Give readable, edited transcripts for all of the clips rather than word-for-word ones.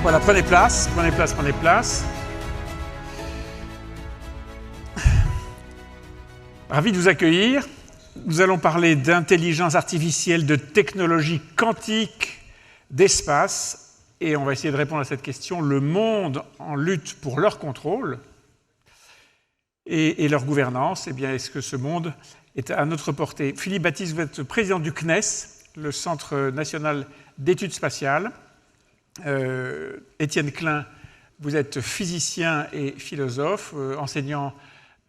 Voilà, prenez place, prenez place, prenez place. Ravi de vous accueillir. Nous allons parler d'intelligence artificielle, de technologie quantique, d'espace. Et on va essayer de répondre à cette question. Le monde en lutte pour leur contrôle et leur gouvernance. Eh bien, est-ce que ce monde est à notre portée? Philippe Baptiste, vous êtes président du CNES, le Centre national d'études spatiales. Étienne Klein, vous êtes physicien et philosophe, enseignant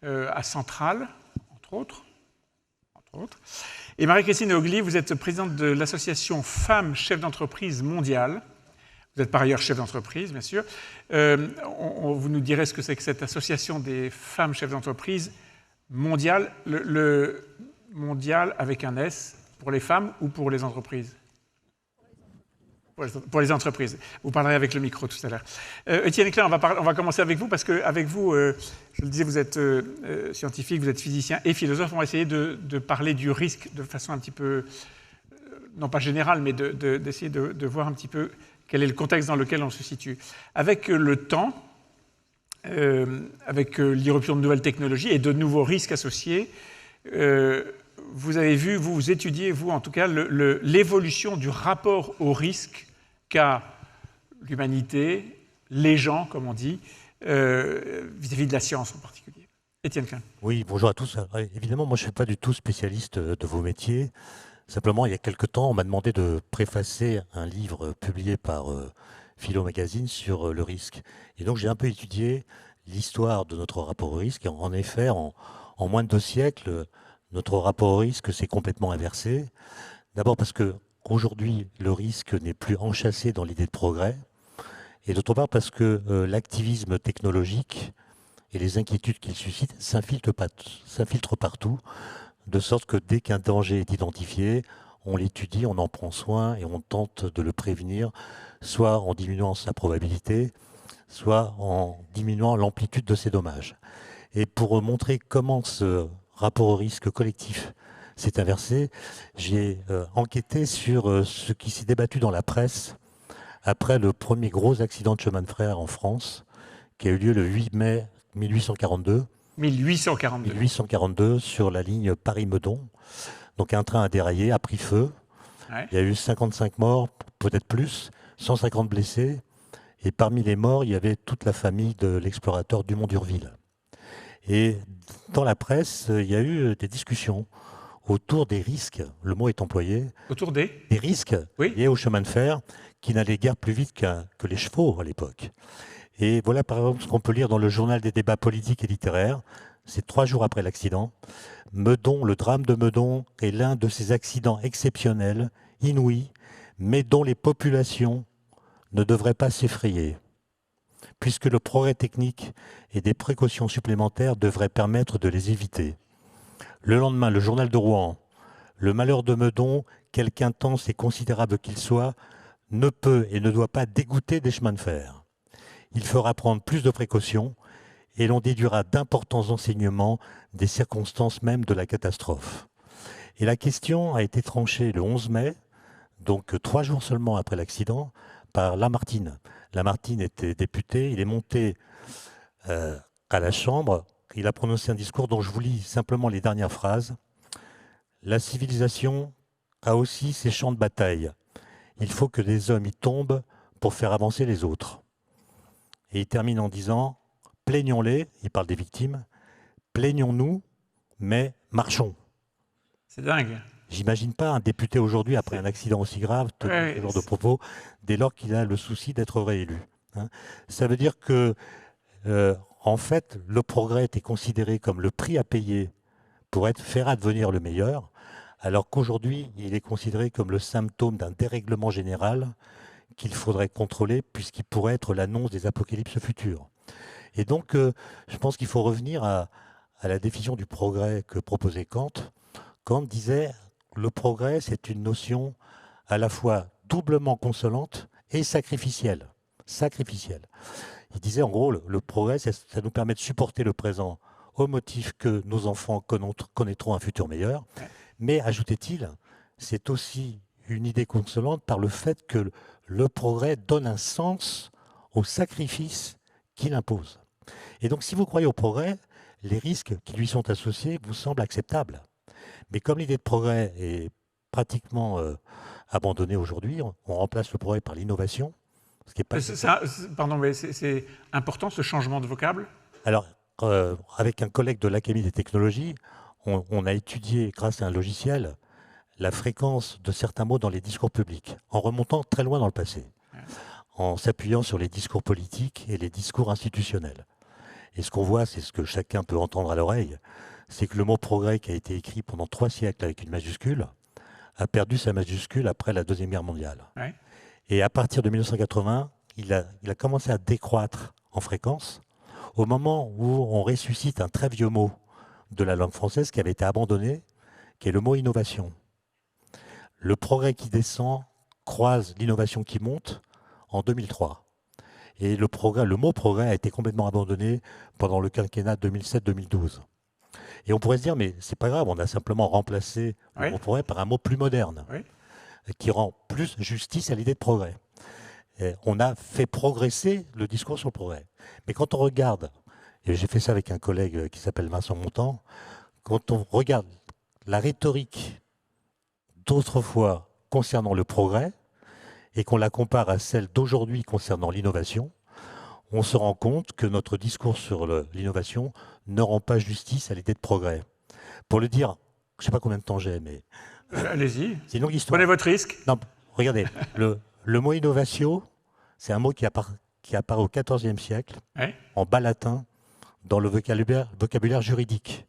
à Centrale, entre autres. Et Marie-Christine Ogli, vous êtes présidente de l'association Femmes Chefs d'entreprise mondiale. Vous êtes par ailleurs chef d'entreprise, bien sûr. Vous nous direz ce que c'est que cette association des femmes chefs d'entreprise mondiale, le mondial avec un S, pour les femmes ou pour les entreprises? Pour les entreprises. Vous parlerez avec le micro tout à l'heure. Étienne Klein, on va commencer avec vous, parce qu'avec vous, je le disais, vous êtes scientifique, vous êtes physicien et philosophe. On va essayer de parler du risque de façon un petit peu, non pas générale, mais d'essayer de voir un petit peu quel est le contexte dans lequel on se situe. Avec le temps, avec l'irruption de nouvelles technologies et de nouveaux risques associés, vous avez vu, vous étudiez, vous en tout cas, l'évolution du rapport au risque qu'a l'humanité, les gens, comme on dit, vis-à-vis de la science en particulier. Étienne Klein. Oui, bonjour à tous. Évidemment, moi je ne suis pas du tout spécialiste de vos métiers. Simplement, il y a quelque temps, on m'a demandé de préfacer un livre publié par Philo Magazine sur le risque. Et donc j'ai un peu étudié l'histoire de notre rapport au risque. Et en effet, en moins de 2 siècles, notre rapport au risque s'est complètement inversé. D'abord parce qu'aujourd'hui, le risque n'est plus enchâssé dans l'idée de progrès. Et d'autre part parce que l'activisme technologique et les inquiétudes qu'il suscite s'infiltrent partout, de sorte que dès qu'un danger est identifié, on l'étudie, on en prend soin et on tente de le prévenir, soit en diminuant sa probabilité, soit en diminuant l'amplitude de ses dommages. Et pour montrer comment ce rapport au risque collectif s'est inversé, j'ai enquêté sur ce qui s'est débattu dans la presse après le premier gros accident de chemin de fer en France, qui a eu lieu le 8 mai 1842. 1842 sur la ligne Paris-Meudon. Donc un train a déraillé, a pris feu. Ouais. Il y a eu 55 morts, peut-être plus, 150 blessés. Et parmi les morts, il y avait toute la famille de l'explorateur Dumont d'Urville. Et dans la presse, il y a eu des discussions autour des risques, le mot est employé, autour des risques liés au chemin de fer qui n'allaient guère plus vite que les chevaux à l'époque. Et voilà par exemple ce qu'on peut lire dans le journal des débats politiques et littéraires. C'est 3 jours après l'accident. Meudon, le drame de Meudon est l'un de ces accidents exceptionnels, inouïs, mais dont les populations ne devraient pas s'effrayer, puisque le progrès technique et des précautions supplémentaires devraient permettre de les éviter. Le lendemain, le journal de Rouen, le malheur de Meudon, quelque intense et considérable qu'il soit, ne peut et ne doit pas dégoûter des chemins de fer. Il fera prendre plus de précautions et l'on déduira d'importants enseignements des circonstances même de la catastrophe. Et la question a été tranchée le 11 mai, donc 3 jours seulement après l'accident, par Lamartine. Lamartine était député, il est monté à la Chambre, il a prononcé un discours dont je vous lis simplement les dernières phrases. « La civilisation a aussi ses champs de bataille. Il faut que des hommes y tombent pour faire avancer les autres. » Et il termine en disant « Plaignons-les », il parle des victimes, « plaignons-nous, mais marchons ». C'est dingue. J'imagine pas un député aujourd'hui, après un accident aussi grave, tenir ce genre de propos, dès lors qu'il a le souci d'être réélu. Hein. Ça veut dire que, en fait, le progrès était considéré comme le prix à payer pour faire advenir le meilleur, alors qu'aujourd'hui, il est considéré comme le symptôme d'un dérèglement général qu'il faudrait contrôler, puisqu'il pourrait être l'annonce des apocalypses futures. Et donc, je pense qu'il faut revenir à la définition du progrès que proposait Kant. Kant disait « le progrès, c'est une notion à la fois doublement consolante et sacrificielle. » Il disait en gros, le progrès, ça nous permet de supporter le présent au motif que nos enfants connaîtront un futur meilleur. Mais, ajoutait-il, c'est aussi une idée consolante par le fait que le progrès donne un sens au sacrifice qu'il impose. Et donc, si vous croyez au progrès, les risques qui lui sont associés vous semblent acceptables. Mais comme l'idée de progrès est pratiquement abandonnée aujourd'hui, on remplace le progrès par l'innovation. Ce qui est pas Pardon, mais c'est important ce changement de vocable? Alors, avec un collègue de l'Académie des technologies, on a étudié, grâce à un logiciel, la fréquence de certains mots dans les discours publics, en remontant très loin dans le passé, en s'appuyant sur les discours politiques et les discours institutionnels. Et ce qu'on voit, c'est ce que chacun peut entendre à l'oreille, c'est que le mot progrès, qui a été écrit pendant 3 siècles avec une majuscule, a perdu sa majuscule après la Deuxième Guerre mondiale. Ouais. Et à partir de 1980, il a commencé à décroître en fréquence, au moment où on ressuscite un très vieux mot de la langue française qui avait été abandonné, qui est le mot innovation. Le progrès qui descend croise l'innovation qui monte en 2003. Et le mot progrès a été complètement abandonné pendant le quinquennat 2007-2012. Et on pourrait se dire, mais c'est pas grave, on a simplement remplacé le mot progrès par un mot plus moderne, qui rend plus justice à l'idée de progrès. Et on a fait progresser le discours sur le progrès. Mais quand on regarde, et j'ai fait ça avec un collègue qui s'appelle Vincent Montant, quand on regarde la rhétorique d'autrefois concernant le progrès et qu'on la compare à celle d'aujourd'hui concernant l'innovation, on se rend compte que notre discours sur l'innovation ne rend pas justice à l'idée de progrès. Pour le dire, je ne sais pas combien de temps j'ai, mais... Allez-y. C'est une longue histoire. Prenez votre risque. Non, regardez, le mot innovatio, c'est un mot qui apparaît au XIVe siècle, en bas latin, dans le vocabulaire juridique.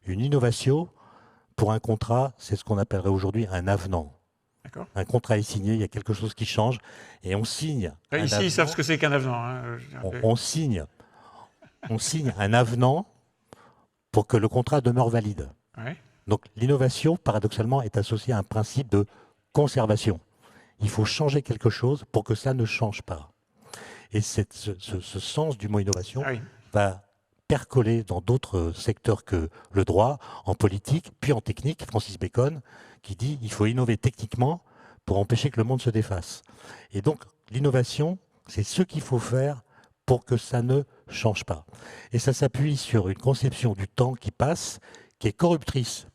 Une innovatio, pour un contrat, c'est ce qu'on appellerait aujourd'hui un avenant. Un contrat est signé, il y a quelque chose qui change, et on signe. Ici, ils savent ce que c'est qu'un avenant. Hein. On signe un avenant pour que le contrat demeure valide. Donc l'innovation, paradoxalement, est associée à un principe de conservation. Il faut changer quelque chose pour que ça ne change pas. Et ce sens du mot innovation va percoler dans d'autres secteurs que le droit, en politique, puis en technique. Francis Bacon, qui dit qu'il faut innover techniquement pour empêcher que le monde se défasse. Et donc, l'innovation, c'est ce qu'il faut faire pour que ça ne change pas. Et ça s'appuie sur une conception du temps qui passe, qui est corruptrice.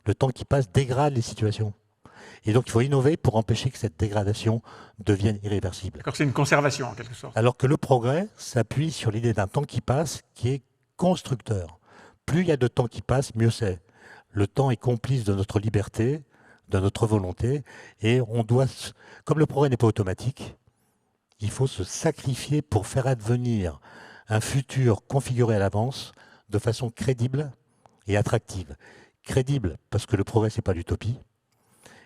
Le temps qui passe dégrade les situations. Et donc, il faut innover pour empêcher que cette dégradation devienne irréversible. C'est une conservation, en quelque sorte. Alors que le progrès s'appuie sur l'idée d'un temps qui passe qui est constructeur. Plus il y a de temps qui passe, mieux c'est. Le temps est complice de notre liberté, de notre volonté, et on doit, comme le progrès n'est pas automatique, il faut se sacrifier pour faire advenir un futur configuré à l'avance de façon crédible et attractive. Crédible parce que le progrès, c'est pas l'utopie,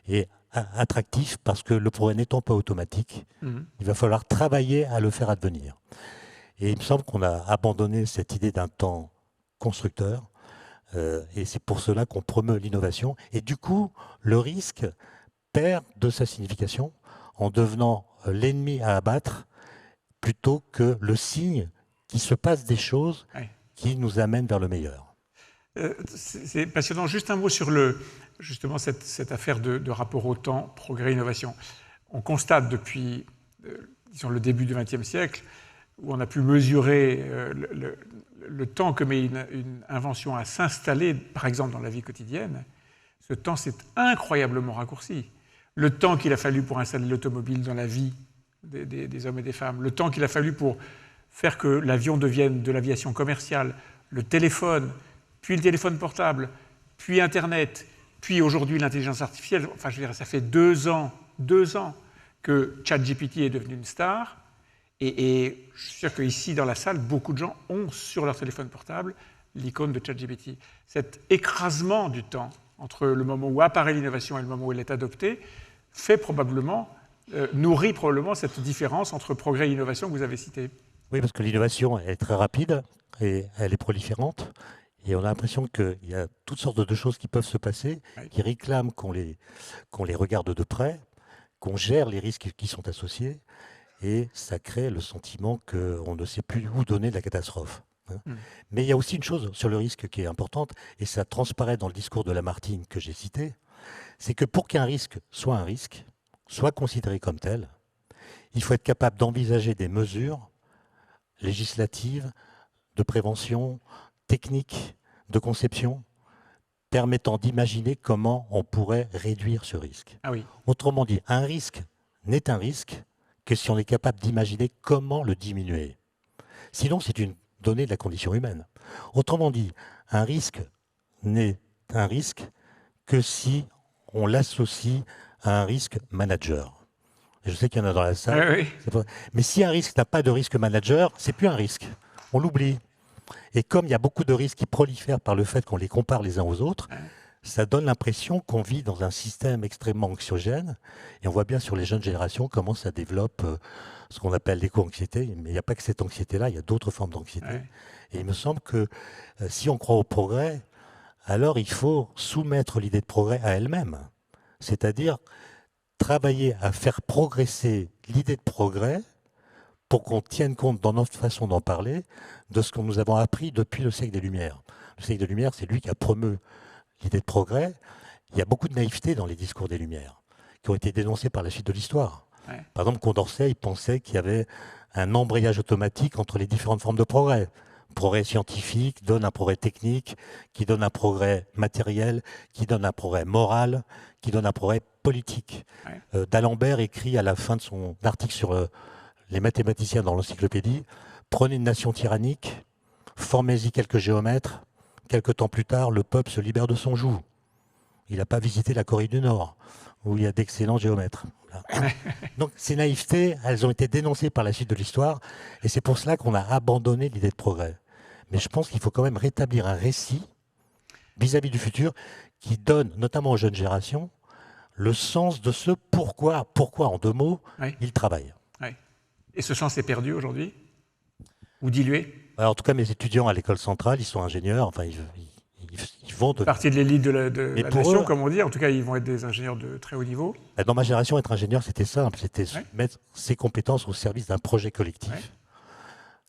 et attractif parce que le progrès n'étant pas automatique, il va falloir travailler à le faire advenir. Et il me semble qu'on a abandonné cette idée d'un temps constructeur, et c'est pour cela qu'on promeut l'innovation. Et du coup, le risque perd de sa signification en devenant l'ennemi à abattre plutôt que le signe qu'il se passe des choses qui nous amènent vers le meilleur. C'est passionnant. Juste un mot sur justement cette affaire de rapport au temps, progrès, innovation. On constate depuis disons, le début du XXe siècle, où on a pu mesurer le temps que met une invention à s'installer, par exemple dans la vie quotidienne, ce temps s'est incroyablement raccourci. Le temps qu'il a fallu pour installer l'automobile dans la vie des hommes et des femmes, le temps qu'il a fallu pour faire que l'avion devienne de l'aviation commerciale, le téléphone, puis le téléphone portable, puis Internet, puis aujourd'hui l'intelligence artificielle. Enfin, je veux dire, ça fait 2 ans que ChatGPT est devenu une star. Et je suis sûr qu'ici, dans la salle, beaucoup de gens ont sur leur téléphone portable l'icône de ChatGPT. Cet écrasement du temps entre le moment où apparaît l'innovation et le moment où elle est adoptée nourrit probablement cette différence entre progrès et innovation que vous avez citée. Oui, parce que l'innovation est très rapide et elle est proliférante. Et on a l'impression qu'il y a toutes sortes de choses qui peuvent se passer, qui réclament qu'on les regarde de près, qu'on gère les risques qui sont associés. Et ça crée le sentiment qu'on ne sait plus où donner de la catastrophe. Mais il y a aussi une chose sur le risque qui est importante, et ça transparaît dans le discours de Lamartine que j'ai cité, c'est que pour qu'un risque, soit considéré comme tel, il faut être capable d'envisager des mesures législatives, de prévention, techniques, de conception, permettant d'imaginer comment on pourrait réduire ce risque. Ah oui. Autrement dit, un risque n'est un risque que si on est capable d'imaginer comment le diminuer. Sinon, c'est une donnée de la condition humaine. Autrement dit, un risque n'est un risque que si on l'associe à un risque manager. Et je sais qu'il y en a dans la salle. Oui, oui. Mais si un risque n'a pas de risque manager, c'est plus un risque. On l'oublie. Et comme il y a beaucoup de risques qui prolifèrent par le fait qu'on les compare les uns aux autres, ça donne l'impression qu'on vit dans un système extrêmement anxiogène. Et on voit bien sur les jeunes générations comment ça développe ce qu'on appelle l'éco-anxiété. Mais il n'y a pas que cette anxiété-là, il y a d'autres formes d'anxiété. Ouais. Et il me semble que si on croit au progrès, alors il faut soumettre l'idée de progrès à elle-même. C'est-à-dire travailler à faire progresser l'idée de progrès pour qu'on tienne compte dans notre façon d'en parler de ce que nous avons appris depuis le siècle des Lumières. Le siècle des Lumières, c'est lui qui a promu l'idée de progrès. Il y a beaucoup de naïveté dans les discours des Lumières, qui ont été dénoncés par la suite de l'histoire. Ouais. Par exemple, Condorcet, il pensait qu'il y avait un embrayage automatique entre les différentes formes de progrès. Progrès scientifique donne un progrès technique, qui donne un progrès matériel, qui donne un progrès moral, qui donne un progrès politique. Ouais. D'Alembert écrit à la fin de son article sur les mathématiciens dans l'encyclopédie, prenez une nation tyrannique, formez-y quelques géomètres, quelque temps plus tard, le peuple se libère de son joug. Il n'a pas visité la Corée du Nord, où il y a d'excellents géomètres. Donc ces naïvetés, elles ont été dénoncées par la suite de l'histoire, et c'est pour cela qu'on a abandonné l'idée de progrès. Mais je pense qu'il faut quand même rétablir un récit vis-à-vis du futur qui donne, notamment aux jeunes générations, le sens de ce pourquoi en 2 mots, Oui. ils travaillent. Oui. Et ce sens est perdu aujourd'hui? Ou dilué? Alors, en tout cas, mes étudiants à l'école centrale, ils sont ingénieurs, enfin, ils vont de... Partie de l'élite de la Mais pour nation, eux- comme on dit. En tout cas, ils vont être des ingénieurs de très haut niveau. Dans ma génération, être ingénieur, c'était simple, c'était Ouais. mettre ses compétences au service d'un projet collectif. Ouais.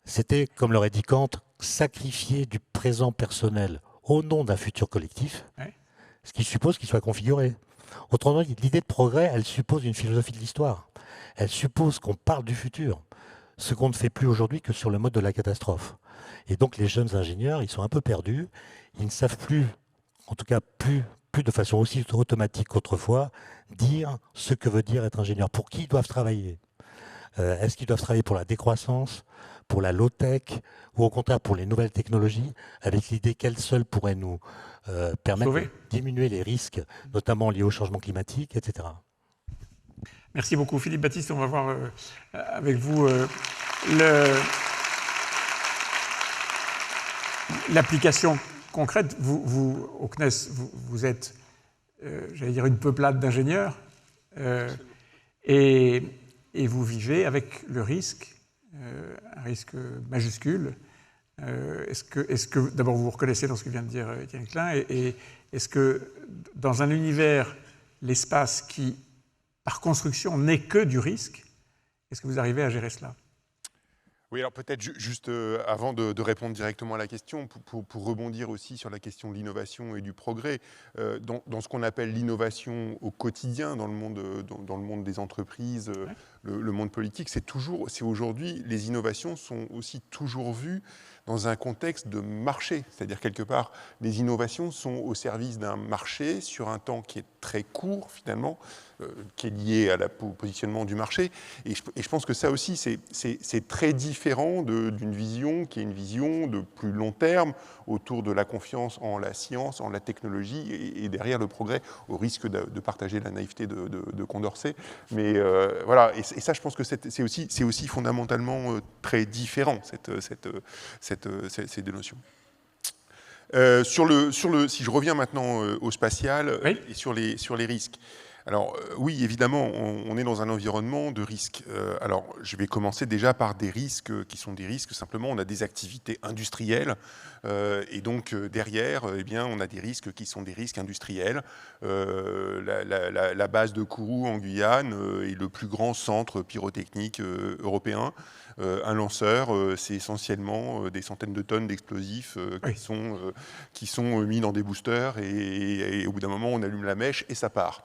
C'était, comme l'aurait dit Kant, sacrifier du présent personnel au nom d'un futur collectif, Ouais. ce qui suppose qu'il soit configuré. Autrement dit, l'idée de progrès, elle suppose une philosophie de l'histoire. Elle suppose qu'on parle du futur, ce qu'on ne fait plus aujourd'hui que sur le mode de la catastrophe. Et donc les jeunes ingénieurs, ils sont un peu perdus, ils ne savent plus, en tout cas plus de façon aussi automatique qu'autrefois, dire ce que veut dire être ingénieur, pour qui ils doivent travailler. Est-ce qu'ils doivent travailler pour la décroissance, pour la low-tech, ou au contraire pour les nouvelles technologies, avec l'idée qu'elles seules pourraient nous permettre Sauver. de diminuer les risques, notamment liés au changement climatique, etc. Merci beaucoup, Philippe Baptiste. On va voir avec vous l'application concrète. Vous, au CNES, vous êtes, j'allais dire, une peuplade d'ingénieurs et vous vivez avec le risque, un risque majuscule. Est-ce que d'abord, vous vous reconnaissez dans ce que vient de dire Étienne Klein, et est-ce que dans un univers, l'espace qui, par construction, n'est que du risque, est-ce que vous arrivez à gérer cela? Oui, alors peut-être juste avant de répondre directement à la question, pour rebondir aussi sur la question de l'innovation et du progrès, dans ce qu'on appelle l'innovation au quotidien, dans le monde des entreprises, le monde politique, c'est aujourd'hui, les innovations sont aussi toujours vues dans un contexte de marché. C'est-à-dire, quelque part, les innovations sont au service d'un marché sur un temps qui est très court, finalement, qui est lié au positionnement du marché. Et je pense que ça aussi, c'est très différent d'une vision qui est une vision de plus long terme autour de la confiance en la science, en la technologie et derrière le progrès, au risque de partager la naïveté de Condorcet. Mais voilà, et ça, je pense que c'est aussi fondamentalement très différent, ces deux notions. Si je reviens maintenant au spatial, oui, et sur les risques. Alors oui, évidemment, on est dans un environnement de risques. Alors je vais commencer déjà par des risques qui sont des risques, simplement on a des activités industrielles et donc derrière, eh bien, on a des risques qui sont des risques industriels. La base de Kourou en Guyane est le plus grand centre pyrotechnique européen. Un lanceur, c'est essentiellement des centaines de tonnes d'explosifs qui sont mis dans des boosters et au bout d'un moment, on allume la mèche et ça part.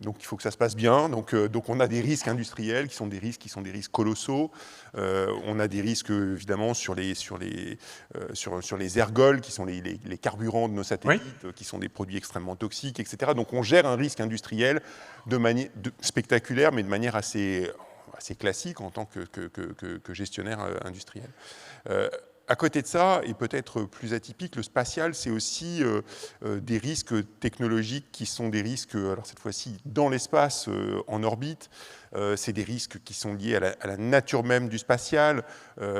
Donc il faut que ça se passe bien. Donc on a des risques industriels qui sont des risques colossaux. On a des risques évidemment sur les ergols, qui sont les carburants de nos satellites, qui sont des produits extrêmement toxiques, etc. Donc on gère un risque industriel de manière spectaculaire, mais de manière assez classique en tant que gestionnaire industriel. À côté de ça, et peut-être plus atypique, le spatial, c'est aussi des risques technologiques qui sont des risques, alors cette fois-ci, dans l'espace, en orbite. C'est des risques qui sont liés à la nature même du spatial.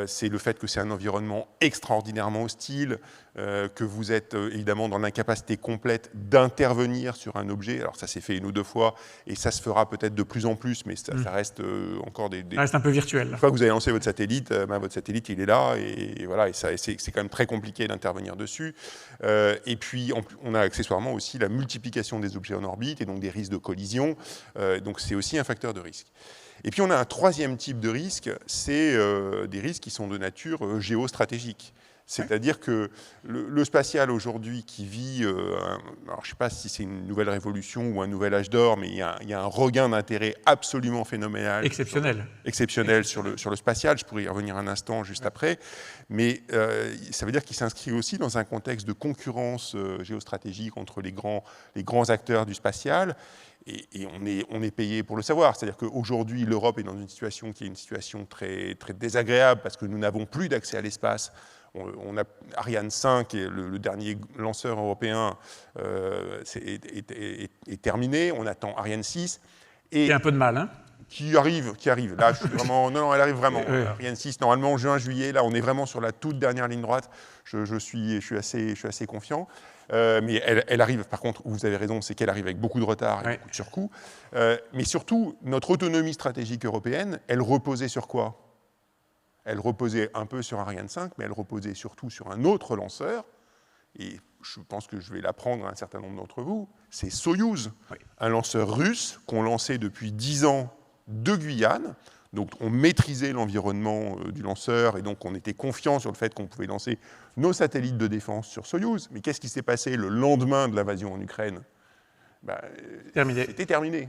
C'est le fait que c'est un environnement extraordinairement hostile, que vous êtes évidemment dans l'incapacité complète d'intervenir sur un objet. Alors ça s'est fait 1 ou 2 fois, et ça se fera peut-être de plus en plus, mais ça reste encore Ça reste un peu virtuel. Une fois que vous avez lancé votre satellite, il est là, et voilà, et c'est quand même très compliqué d'intervenir dessus. Et puis on a accessoirement aussi la multiplication des objets en orbite, et donc des risques de collision. Donc c'est aussi un facteur de risque. Et puis on a un troisième type de risque, c'est des risques qui sont de nature géostratégique. C'est-à-dire que le spatial aujourd'hui qui vit, alors je ne sais pas si c'est une nouvelle révolution ou un nouvel âge d'or, mais il y a un regain d'intérêt absolument phénoménal. Exceptionnel sur le spatial, je pourrais y revenir un instant juste après, mais ça veut dire qu'il s'inscrit aussi dans un contexte de concurrence géostratégique entre les grands acteurs du spatial. Et on est payé pour le savoir. C'est-à-dire qu'aujourd'hui, l'Europe est dans une situation qui est une situation très, très désagréable parce que nous n'avons plus d'accès à l'espace. On a Ariane 5, et le dernier lanceur européen est terminé. On attend Ariane 6. Il y a un peu de mal, hein ? Qui arrive. Là, je suis vraiment... Non, elle arrive vraiment. Ariane 6, normalement, juin, juillet. Là, on est vraiment sur la toute dernière ligne droite. Je suis assez confiant. Mais elle arrive, par contre, où vous avez raison, c'est qu'elle arrive avec beaucoup de retard et beaucoup de surcoût. Mais surtout, notre autonomie stratégique européenne, elle reposait sur quoi ? Elle reposait un peu sur Ariane 5, mais elle reposait surtout sur un autre lanceur, et je pense que je vais l'apprendre à un certain nombre d'entre vous, c'est Soyouz, un lanceur russe qu'on lançait depuis 10 ans de Guyane. Donc on maîtrisait l'environnement du lanceur, et donc on était confiant sur le fait qu'on pouvait lancer nos satellites de défense sur Soyouz. Mais qu'est-ce qui s'est passé le lendemain de l'invasion en Ukraine ? C'était terminé.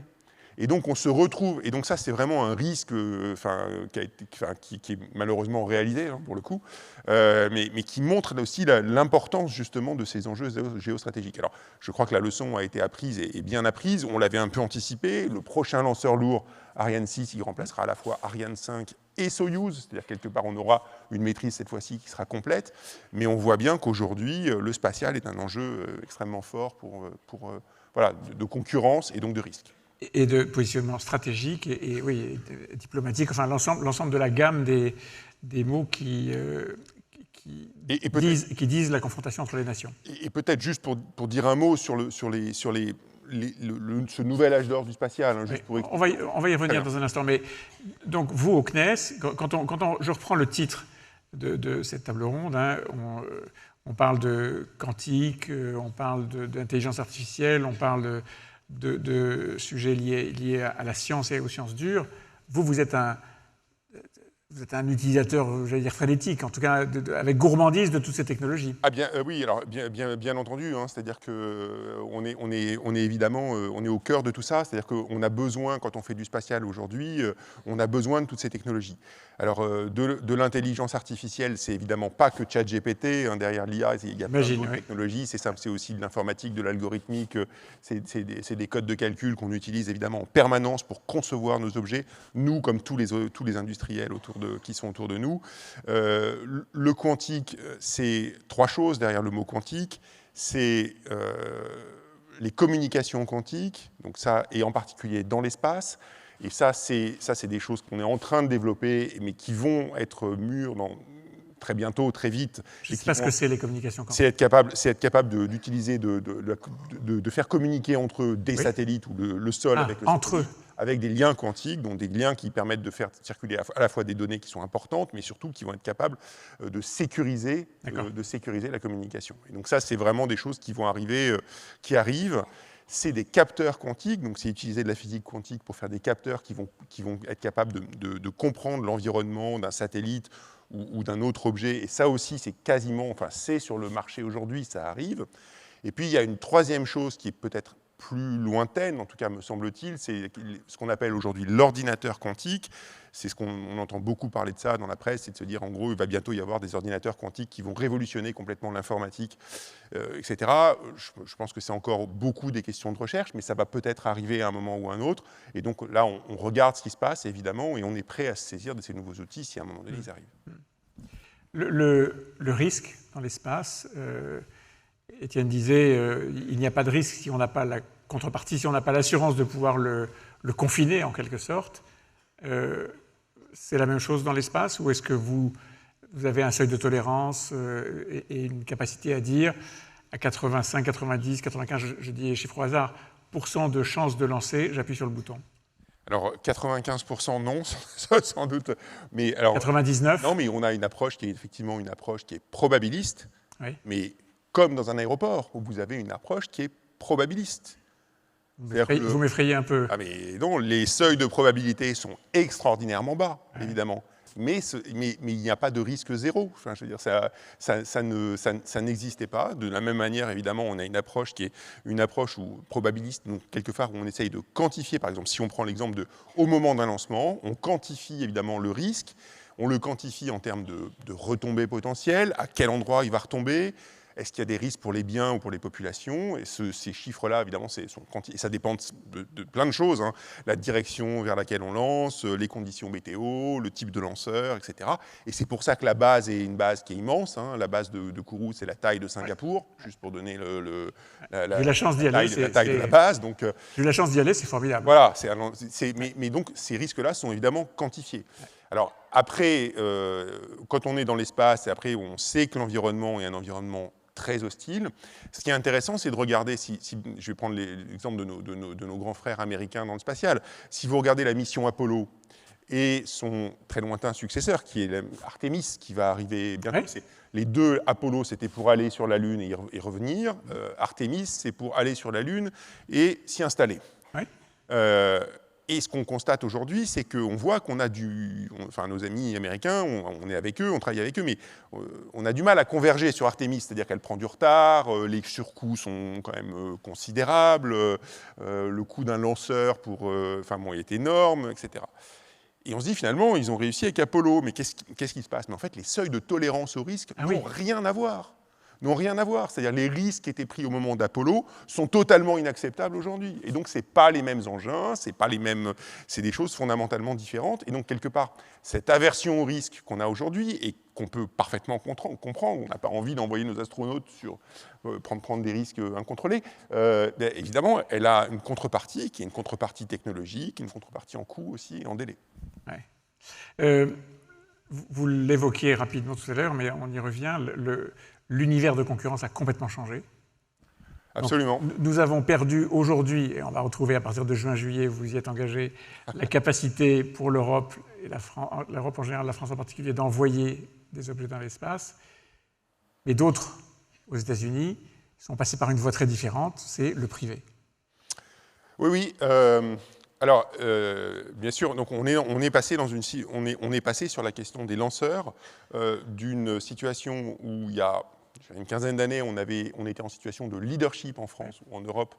Et donc on se retrouve, et donc ça c'est vraiment un risque qui est malheureusement réalisé pour le coup, mais qui montre aussi l'importance justement de ces enjeux géostratégiques. Alors je crois que la leçon a été apprise et bien apprise, on l'avait un peu anticipé. Le prochain lanceur lourd, Ariane 6, il remplacera à la fois Ariane 5 et Soyouz, c'est-à-dire quelque part on aura une maîtrise cette fois-ci qui sera complète, mais on voit bien qu'aujourd'hui le spatial est un enjeu extrêmement fort de concurrence et donc de risque. Et de positionnement stratégique et diplomatique, enfin l'ensemble de la gamme des mots qui disent la confrontation entre les nations. Et peut-être juste pour dire un mot sur ce nouvel âge d'or du spatial. On va y revenir dans un instant, mais donc vous au CNES, je reprends le titre de cette table ronde, on parle de quantique, on parle d'intelligence artificielle, on parle de sujets liés à la science et aux sciences dures. Vous êtes un utilisateur, j'allais dire frénétique, en tout cas avec gourmandise de toutes ces technologies. Oui, alors bien entendu, c'est-à-dire qu'on est évidemment au cœur de tout ça, c'est-à-dire qu'on a besoin, quand on fait du spatial aujourd'hui, on a besoin de toutes ces technologies. Alors de l'intelligence artificielle, c'est évidemment pas que ChatGPT, derrière l'IA, il y a plein d'autres technologies, c'est aussi de l'informatique, de l'algorithmique, c'est des codes de calcul qu'on utilise évidemment en permanence pour concevoir nos objets, nous comme tous les industriels qui sont autour de nous. Le quantique, c'est 3 choses derrière le mot quantique. C'est les communications quantiques, donc ça, et en particulier dans l'espace. Et ça, c'est des choses qu'on est en train de développer, mais qui vont être mûres très bientôt, très vite. Je ne sais pas ce que c'est les communications quantiques. C'est être capable d'utiliser, de faire communiquer entre eux des satellites ou le sol avec le entre satellite, eux. Avec des liens quantiques, donc des liens qui permettent de faire circuler à la fois des données qui sont importantes, mais surtout qui vont être capables de sécuriser la communication. Et donc ça, c'est vraiment des choses qui vont arriver, qui arrivent. C'est des capteurs quantiques, donc c'est utiliser de la physique quantique pour faire des capteurs qui vont être capables de comprendre l'environnement d'un satellite ou d'un autre objet. Et ça aussi, c'est sur le marché aujourd'hui, ça arrive. Et puis, il y a une troisième chose qui est peut-être plus lointaine, en tout cas me semble-t-il, c'est ce qu'on appelle aujourd'hui l'ordinateur quantique. C'est ce qu'on entend beaucoup parler de ça dans la presse, c'est de se dire en gros il va bientôt y avoir des ordinateurs quantiques qui vont révolutionner complètement l'informatique, etc. Je pense que c'est encore beaucoup des questions de recherche, mais ça va peut-être arriver à un moment ou à un autre. Et donc là, on regarde ce qui se passe, évidemment, et on est prêt à se saisir de ces nouveaux outils si à un moment donné ils arrivent. Le risque dans l'espace, Étienne disait, il n'y a pas de risque si on n'a pas la contrepartie, si on n'a pas l'assurance de pouvoir le confiner en quelque sorte. C'est la même chose dans l'espace, ou est-ce que vous avez un seuil de tolérance et une capacité à dire à 85, 90, 95, je dis chiffre au hasard, % de chances de lancer, j'appuie sur le bouton? Alors 95% non, sans doute. Mais alors, 99? Non, mais on a une approche qui est effectivement une approche qui est probabiliste, Oui. mais comme dans un aéroport, où vous avez une approche qui est probabiliste. Vous m'effrayez un peu. Ah mais non, les seuils de probabilité sont extraordinairement bas, évidemment. Mais il n'y a pas de risque zéro. Enfin, je veux dire, ça n'existait pas. De la même manière, évidemment, on a une approche qui est une approche probabiliste, donc quelque part où on essaye de quantifier, par exemple, si on prend l'exemple au moment d'un lancement, on quantifie évidemment le risque, on le quantifie en termes de retombées potentielles, à quel endroit il va retomber. Est-ce qu'il y a des risques pour les biens ou pour les populations? Et ces chiffres-là, évidemment, ça dépend de plein de choses. Hein. La direction vers laquelle on lance, les conditions météo, le type de lanceur, etc. Et c'est pour ça que la base est une base qui est immense. Hein. La base de Kourou, c'est la taille de Singapour, juste pour donner J'ai eu la chance d'y aller. La taille de la base. J'ai eu la chance d'y aller, c'est formidable. Voilà. Mais donc, ces risques-là sont évidemment quantifiés. Alors, après, quand on est dans l'espace, et après, on sait que l'environnement est un environnement très hostile. Ce qui est intéressant, c'est de regarder, je vais prendre l'exemple de nos grands frères américains dans le spatial. Si vous regardez la mission Apollo et son très lointain successeur, qui est Artemis, qui va arriver bientôt, Oui. Les deux Apollo, c'était pour aller sur la Lune et revenir. Artemis, c'est pour aller sur la Lune et s'y installer. Oui. Et ce qu'on constate aujourd'hui, c'est qu'on voit qu'on a nos amis américains, on est avec eux, on travaille avec eux, mais on a du mal à converger sur Artemis, c'est-à-dire qu'elle prend du retard, les surcoûts sont quand même considérables, le coût d'un lanceur il est énorme, etc. Et on se dit finalement, ils ont réussi avec Apollo, mais qu'est-ce qui se passe? Mais en fait, les seuils de tolérance au risque n'ont rien à voir. C'est-à-dire les risques qui étaient pris au moment d'Apollo sont totalement inacceptables aujourd'hui. Et donc, ce n'est pas les mêmes engins, c'est des choses fondamentalement différentes. Et donc, quelque part, cette aversion au risque qu'on a aujourd'hui et qu'on peut parfaitement comprendre, on n'a pas envie d'envoyer nos astronautes prendre des risques incontrôlés, évidemment, elle a une contrepartie qui est une contrepartie technologique, une contrepartie en coût aussi et en délai. Ouais. Vous l'évoquiez rapidement tout à l'heure, mais on y revient. L'univers de concurrence a complètement changé. Absolument. Donc, nous avons perdu aujourd'hui, et on va retrouver à partir de juin-juillet, vous y êtes engagé, la capacité pour l'Europe, et l'Europe en général, la France en particulier, d'envoyer des objets dans l'espace. Mais d'autres, aux États-Unis, sont passés par une voie très différente, c'est le privé. Oui. Alors, bien sûr, donc on est passé sur la question des lanceurs d'une situation où il y a une quinzaine d'années, on était en situation de leadership en France ou en Europe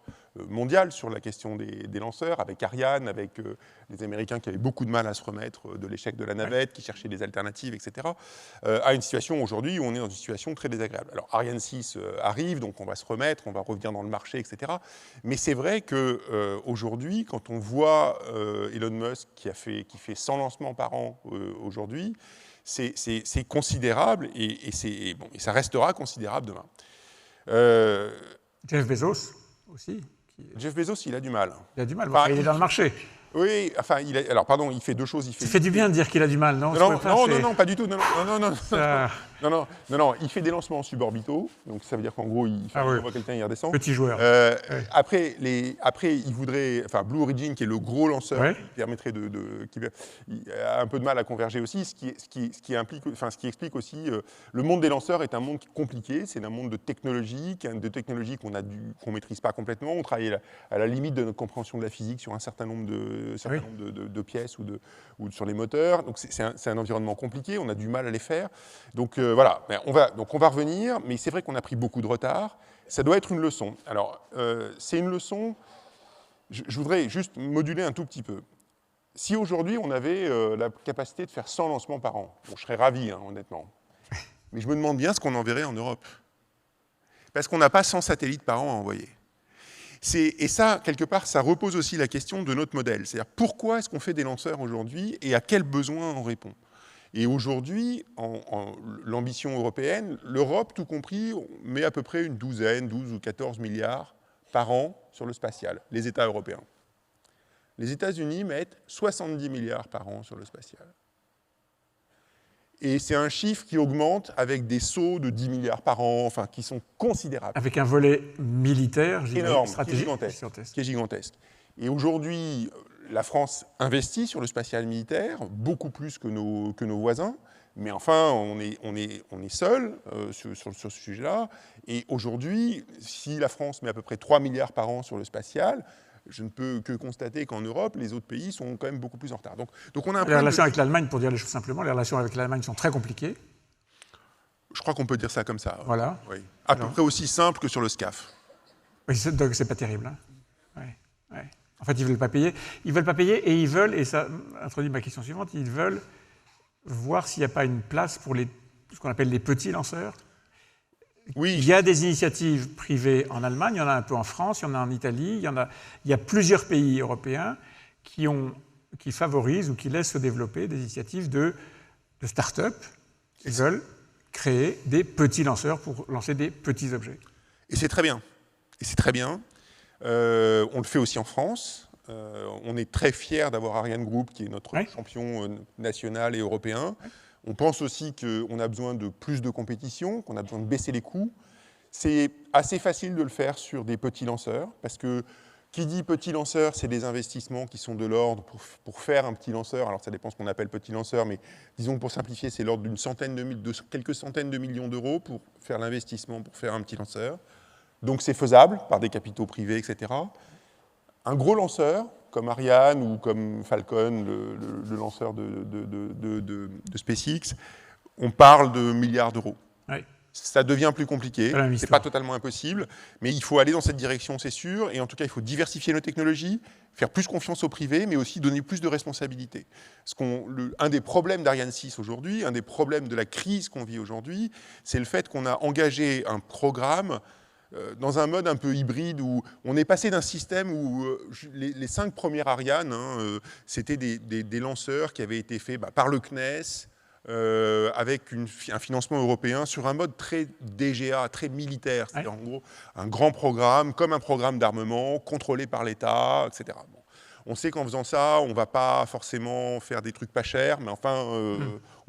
mondiale sur la question des lanceurs, avec Ariane, avec les Américains qui avaient beaucoup de mal à se remettre de l'échec de la navette, qui cherchaient des alternatives, etc., à une situation aujourd'hui où on est dans une situation très désagréable. Alors, Ariane 6 arrive, donc on va se remettre, on va revenir dans le marché, etc. Mais c'est vrai qu'aujourd'hui, quand on voit Elon Musk qui fait 100 lancements par an aujourd'hui, c'est considérable et ça restera considérable demain. Jeff Bezos aussi. Jeff Bezos, il a du mal. Il a du mal, il est dans le marché. Oui, enfin, il fait deux choses. Ça fait du bien de dire qu'il a du mal, non? Non, pas du tout. Non, il fait des lancements suborbitaux, donc ça veut dire qu'en gros, il envoie quelqu'un, il redescend. Petit joueur. Après, il voudrait, Blue Origin, qui est le gros lanceur, qui permettrait qui a un peu de mal à converger aussi, ce qui explique aussi, le monde des lanceurs est un monde compliqué, c'est un monde de technologie qu'on maîtrise pas complètement. On travaille à la limite de notre compréhension de la physique sur un certain nombre de pièces ou sur les moteurs. Donc c'est un environnement compliqué, on a du mal à les faire. Donc voilà, on va revenir, mais c'est vrai qu'on a pris beaucoup de retard. Ça doit être une leçon. Alors, c'est une leçon, je voudrais juste moduler un tout petit peu. Si aujourd'hui, on avait la capacité de faire 100 lancements par an, bon, je serais ravi, hein, honnêtement. Mais je me demande bien ce qu'on enverrait en Europe. Parce qu'on n'a pas 100 satellites par an à envoyer. Et ça, quelque part, ça repose aussi la question de notre modèle. C'est-à-dire, pourquoi est-ce qu'on fait des lanceurs aujourd'hui et à quels besoins on répond? Et aujourd'hui, l'ambition européenne, l'Europe, tout compris, met à peu près une douzaine, 12 ou 14 milliards par an sur le spatial, les États européens. Les États-Unis mettent 70 milliards par an sur le spatial. Et c'est un chiffre qui augmente avec des sauts de 10 milliards par an, enfin, qui sont considérables. Avec un volet militaire, énorme, stratégique, qui est gigantesque. Et aujourd'hui, la France investit sur le spatial militaire, beaucoup plus que nos voisins, mais enfin, on est seul sur ce sujet-là. Et aujourd'hui, si la France met à peu près 3 milliards par an sur le spatial, je ne peux que constater qu'en Europe, les autres pays sont quand même beaucoup plus en retard. Donc on a un les relations avec l'Allemagne, pour dire les choses simplement, les relations avec l'Allemagne sont très compliquées. Je crois qu'on peut dire ça comme ça. Voilà. Oui. À peu près aussi simple que sur le SCAF. Oui, donc c'est pas terrible. Hein. Ouais. En fait, ils veulent pas payer. Ils veulent pas payer et ils veulent, et ça introduit ma question suivante, ils veulent voir s'il n'y a pas une place pour ce qu'on appelle les petits lanceurs. Oui. Il y a des initiatives privées en Allemagne, il y en a un peu en France, il y en a en Italie, il y a plusieurs pays européens qui favorisent ou qui laissent se développer des initiatives de start-up qui veulent créer des petits lanceurs pour lancer des petits objets. Et c'est très bien. On le fait aussi en France. On est très fiers d'avoir Ariane Group, qui est notre champion national et européen. On pense aussi qu'on a besoin de plus de compétition, qu'on a besoin de baisser les coûts. C'est assez facile de le faire sur des petits lanceurs, parce que qui dit petit lanceur, c'est des investissements qui sont de l'ordre pour faire un petit lanceur. Alors ça dépend ce qu'on appelle petit lanceur, mais disons que pour simplifier, c'est l'ordre de quelques centaines de millions d'euros pour faire l'investissement, pour faire un petit lanceur. Donc c'est faisable par des capitaux privés, etc. Un gros lanceur, comme Ariane ou comme Falcon, le lanceur de SpaceX, on parle de milliards d'euros. Oui. Ça devient plus compliqué, c'est pas totalement impossible, mais il faut aller dans cette direction, c'est sûr, et en tout cas, il faut diversifier nos technologies, faire plus confiance au privé, mais aussi donner plus de responsabilités. Un des problèmes d'Ariane 6 aujourd'hui, un des problèmes de la crise qu'on vit aujourd'hui, c'est le fait qu'on a engagé un programme dans un mode un peu hybride où on est passé d'un système où les 5 premières Ariane, c'était des lanceurs qui avaient été faits par le CNES, avec un financement européen sur un mode très DGA, très militaire, c'est-à-dire en gros un grand programme, comme un programme d'armement, contrôlé par l'État, etc. Bon. On sait qu'en faisant ça, on ne va pas forcément faire des trucs pas chers, mais enfin,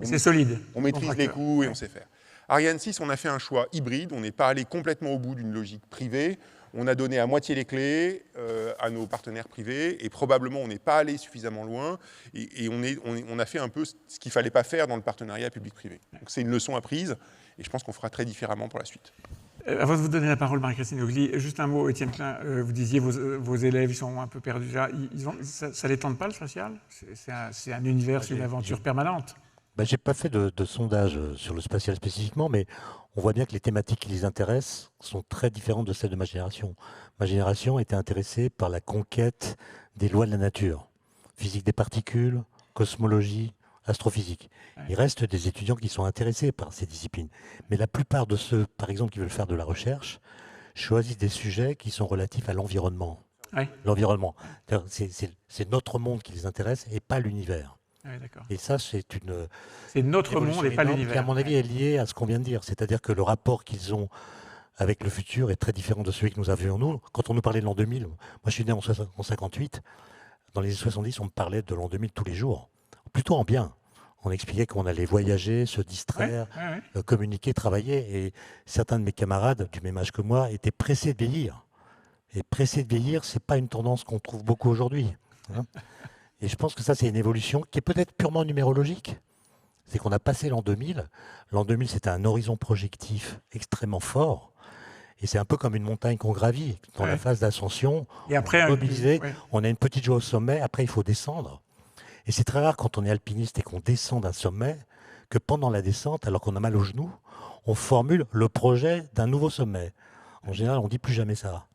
c'est solide. On maîtrise les coûts et on sait faire. Ariane 6, on a fait un choix hybride, on n'est pas allé complètement au bout d'une logique privée, on a donné à moitié les clés à nos partenaires privés, et probablement on n'est pas allé suffisamment loin, et on a fait un peu ce qu'il ne fallait pas faire dans le partenariat public-privé. Donc c'est une leçon apprise, et je pense qu'on fera très différemment pour la suite. Avant de vous donner la parole, Marie-Christine Ogli, juste un mot, Étienne Klein, vous disiez vos élèves, ils sont un peu perdus. Ça ne les tente pas, le spatial? C'est un univers, c'est une aventure permanente. Je n'ai pas fait de sondage sur le spatial spécifiquement, mais on voit bien que les thématiques qui les intéressent sont très différentes de celles de ma génération. Ma génération était intéressée par la conquête des lois de la nature, physique des particules, cosmologie, astrophysique. Il reste des étudiants qui sont intéressés par ces disciplines. Mais la plupart de ceux, par exemple, qui veulent faire de la recherche, choisissent des sujets qui sont relatifs à l'environnement. Oui. L'environnement. C'est notre monde qui les intéresse et pas l'univers. Oui, et ça, c'est notre monde et pas l'univers. Qui, à mon avis, est lié à ce qu'on vient de dire. C'est-à-dire que le rapport qu'ils ont avec le futur est très différent de celui que nous avions nous. Quand on nous parlait de l'an 2000, moi je suis né en 58, dans les années 70, on me parlait de l'an 2000 tous les jours. Plutôt en bien. On expliquait qu'on allait voyager, se distraire, communiquer, travailler. Et certains de mes camarades, du même âge que moi, étaient pressés de vieillir. Et pressés de vieillir, ce n'est pas une tendance qu'on trouve beaucoup aujourd'hui. Hein. Et je pense que ça, c'est une évolution qui est peut-être purement numérologique. C'est qu'on a passé l'an 2000. L'an 2000, c'était un horizon projectif extrêmement fort. Et c'est un peu comme une montagne qu'on gravit. Dans la phase d'ascension, et après, on est mobilisé, on a une petite joie au sommet, après il faut descendre. Et c'est très rare quand on est alpiniste et qu'on descend d'un sommet, que pendant la descente, alors qu'on a mal aux genoux, on formule le projet d'un nouveau sommet. En général, on ne dit plus jamais ça.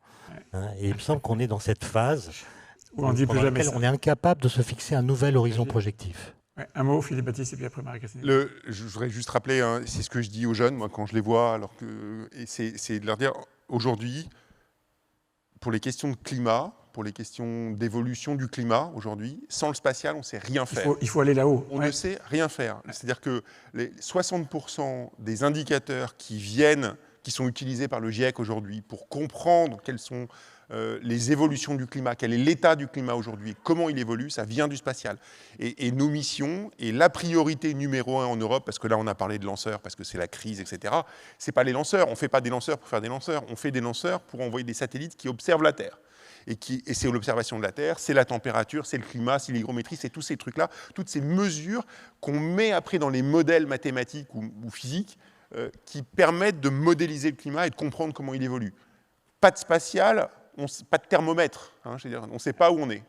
Hein, et il me semble qu'on est dans cette phase Ou on dit plus jamais ça. on est incapable de se fixer un nouvel horizon projectif. Ouais, un mot, Philippe Baptiste, et puis après Marie-Christine. Je voudrais juste rappeler, hein, c'est ce que je dis aux jeunes, moi, quand je les vois, c'est de leur dire, aujourd'hui, pour les questions de climat, pour les questions d'évolution du climat, aujourd'hui, sans le spatial, on ne sait rien faire. Il faut aller là-haut. On ne sait rien faire. C'est-à-dire que les 60% des indicateurs qui sont utilisés par le GIEC aujourd'hui pour comprendre quelles sont les évolutions du climat, quel est l'état du climat aujourd'hui, comment il évolue, ça vient du spatial. Et nos missions, et la priorité numéro 1 en Europe, parce que là on a parlé de lanceurs, parce que c'est la crise, etc., c'est pas les lanceurs, on ne fait pas des lanceurs pour faire des lanceurs, on fait des lanceurs pour envoyer des satellites qui observent la Terre. Et c'est l'observation de la Terre, c'est la température, c'est le climat, c'est l'hygrométrie, c'est tous ces trucs-là, toutes ces mesures qu'on met après dans les modèles mathématiques ou physiques qui permettent de modéliser le climat et de comprendre comment il évolue. Pas de spatial, pas de thermomètre, hein, je veux dire, on ne sait pas où on est.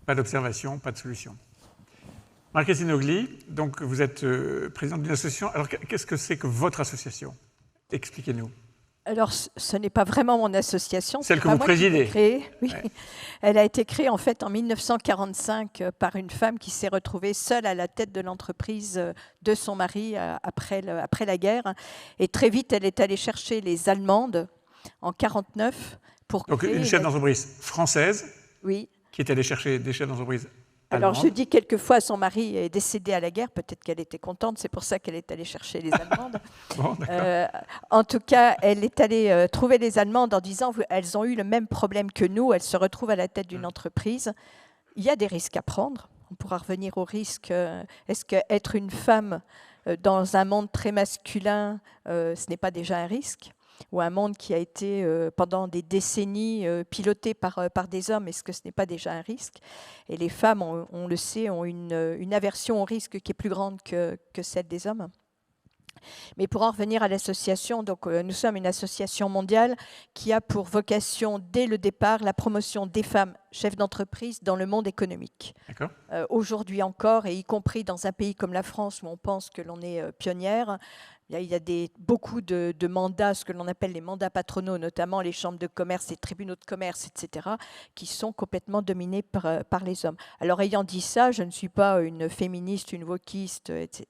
Pas d'observation, pas de solution. Marie-Christine Ogli, donc vous êtes présidente d'une association. Alors qu'est-ce que c'est que votre association? Expliquez-nous. Alors, ce n'est pas vraiment mon association. Celle que vous présidez. Oui. Ouais. Elle a été créée en fait en 1945 par une femme qui s'est retrouvée seule à la tête de l'entreprise de son mari après la guerre. Et très vite, elle est allée chercher les Allemandes en 1949 pour Donc créer... une chef d'entreprise française oui. Qui est allée chercher des chefs d'entreprise. Alors, je dis quelquefois, son mari est décédé à la guerre, peut-être qu'elle était contente, c'est pour ça qu'elle est allée chercher les Allemandes. Bon, en tout cas, elle est allée trouver les Allemandes en disant elles ont eu le même problème que nous, elles se retrouvent à la tête d'une entreprise. Il y a des risques à prendre. On pourra revenir aux risques. Est-ce qu'être une femme dans un monde très masculin, ce n'est pas déjà un risque ? Ou un monde qui a été pendant des décennies piloté par des hommes, est-ce que ce n'est pas déjà un risque? Et les femmes, on le sait, ont une aversion au risque qui est plus grande que celle des hommes. Mais pour en revenir à l'association, donc nous sommes une association mondiale qui a pour vocation, dès le départ, la promotion des femmes chefs d'entreprise dans le monde économique. Aujourd'hui encore, et y compris dans un pays comme la France, où on pense que l'on est pionnière, il y a beaucoup de mandats, ce que l'on appelle les mandats patronaux, notamment les chambres de commerce, les tribunaux de commerce, etc., qui sont complètement dominés par les hommes. Alors, ayant dit ça, je ne suis pas une féministe, une wokiste, etc.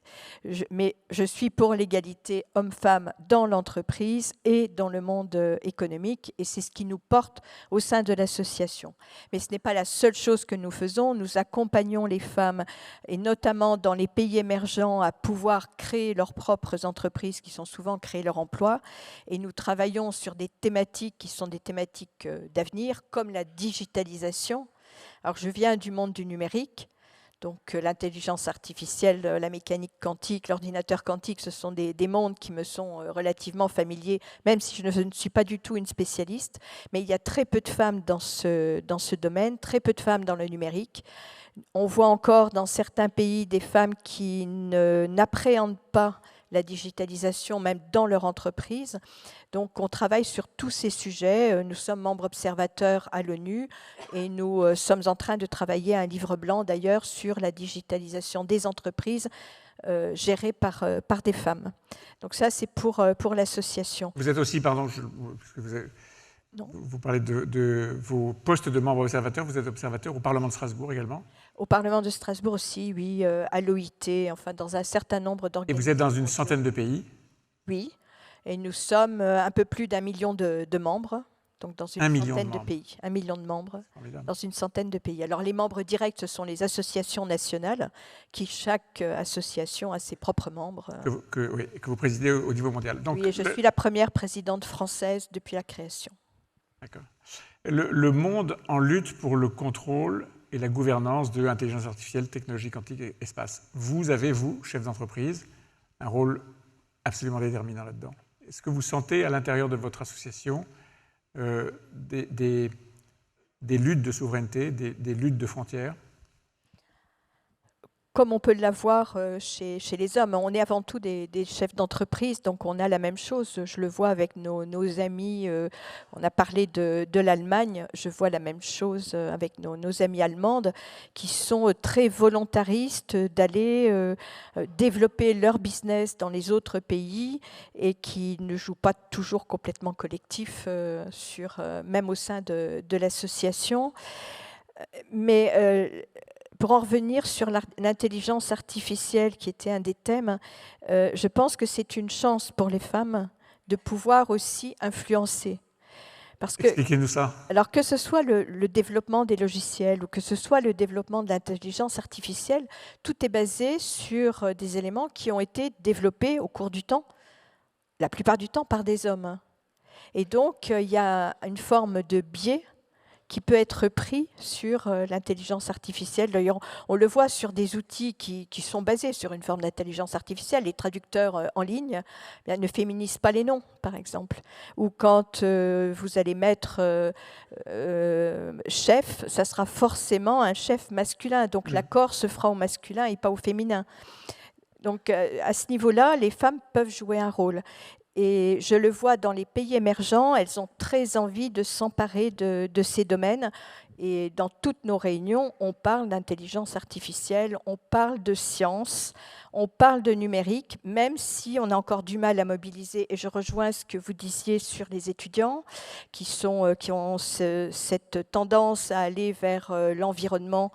Mais je suis pour l'égalité homme-femme dans l'entreprise et dans le monde économique, et c'est ce qui nous porte au sein de l'association. Mais ce n'est pas la seule chose que nous faisons. Nous accompagnons les femmes, et notamment dans les pays émergents, à pouvoir créer leurs propres entreprises qui sont souvent créer leur emploi, et nous travaillons sur des thématiques qui sont des thématiques d'avenir, comme la digitalisation. Alors je viens du monde du numérique, donc l'intelligence artificielle, la mécanique quantique, l'ordinateur quantique, ce sont des mondes qui me sont relativement familiers, même si je ne suis pas du tout une spécialiste, mais il y a très peu de femmes dans ce domaine, très peu de femmes dans le numérique. On voit encore dans certains pays des femmes qui n'appréhendent pas la digitalisation, même dans leur entreprise. Donc, on travaille sur tous ces sujets. Nous sommes membres observateurs à l'ONU et nous sommes en train de travailler un livre blanc, d'ailleurs, sur la digitalisation des entreprises gérées par des femmes. Donc ça, c'est pour l'association. Vous êtes aussi, pardon, vous parlez de vos postes de membres observateurs. Vous êtes observateur au Parlement de Strasbourg également? Au Parlement de Strasbourg aussi, oui, à l'OIT, enfin dans un certain nombre d'organisations. Et vous êtes dans une centaine de pays? Oui, et nous sommes un peu plus d'1 million de membres, donc dans une centaine de pays. 1 million de membres dans une centaine de pays. Alors les membres directs, ce sont les associations nationales, qui chaque association a ses propres membres. Que vous présidez au niveau mondial. Donc, oui, et je suis la première présidente française depuis la création. D'accord. Le monde en lutte pour le contrôle et la gouvernance de l'intelligence artificielle, technologie quantique et espace. Vous avez, vous, chef d'entreprise, un rôle absolument déterminant là-dedans. Est-ce que vous sentez à l'intérieur de votre association des luttes de souveraineté, des luttes de frontières? comme on peut l'avoir chez les hommes. On est avant tout des chefs d'entreprise, donc on a la même chose. Je le vois avec nos amis. On a parlé de l'Allemagne. Je vois la même chose avec nos amis allemandes qui sont très volontaristes d'aller développer leur business dans les autres pays et qui ne jouent pas toujours complètement collectif, même au sein de l'association. Mais pour en revenir sur l'intelligence artificielle, qui était un des thèmes, je pense que c'est une chance pour les femmes de pouvoir aussi influencer. Expliquez-nous ça. Alors que ce soit le développement des logiciels ou que ce soit le développement de l'intelligence artificielle, tout est basé sur des éléments qui ont été développés au cours du temps, la plupart du temps par des hommes. Et donc, il y a une forme de biais qui peut être pris sur l'intelligence artificielle. D'ailleurs, on le voit sur des outils qui sont basés sur une forme d'intelligence artificielle. Les traducteurs en ligne ne féminisent pas les noms, par exemple. Ou quand vous allez mettre chef, ça sera forcément un chef masculin. Donc l'accord se fera au masculin et pas au féminin. Donc à ce niveau-là, les femmes peuvent jouer un rôle. Et je le vois dans les pays émergents, elles ont très envie de s'emparer de ces domaines. Et dans toutes nos réunions, on parle d'intelligence artificielle, on parle de science, on parle de numérique, même si on a encore du mal à mobiliser. Et je rejoins ce que vous disiez sur les étudiants qui ont cette tendance à aller vers l'environnement.